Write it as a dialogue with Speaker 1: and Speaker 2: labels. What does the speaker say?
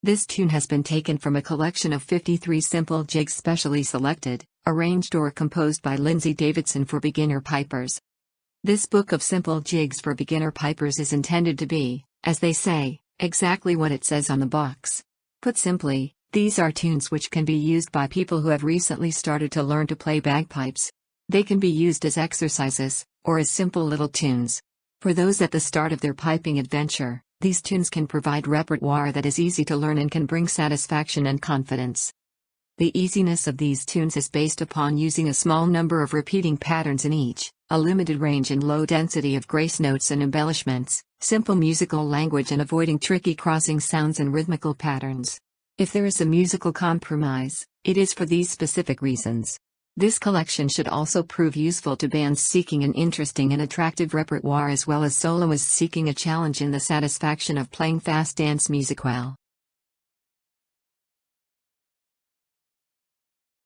Speaker 1: This tune has been taken from a collection of 53 simple jigs specially selected, arranged or composed by Lindsay Davidson for beginner pipers. This book of simple jigs for beginner pipers is intended to be, as they say, exactly what it says on the box. Put simply, these are tunes which can be used by people who have recently started to learn to play bagpipes. They can be used as exercises, or as simple little tunes. For those at the start of their piping adventure, these tunes can provide repertoire that is easy to learn and can bring satisfaction and confidence. The easiness of these tunes is based upon using a small number of repeating patterns in each, a limited range and low density of gracenotes and embellishments, simple musical language and avoiding tricky crossing sounds and rhythmical patterns. If there is a musical compromise, it is for these specific reasons. This collection should also prove useful to bands seeking an interesting and attractive repertoire as well as soloists seeking a challenge in the satisfaction of playing fast dance music well.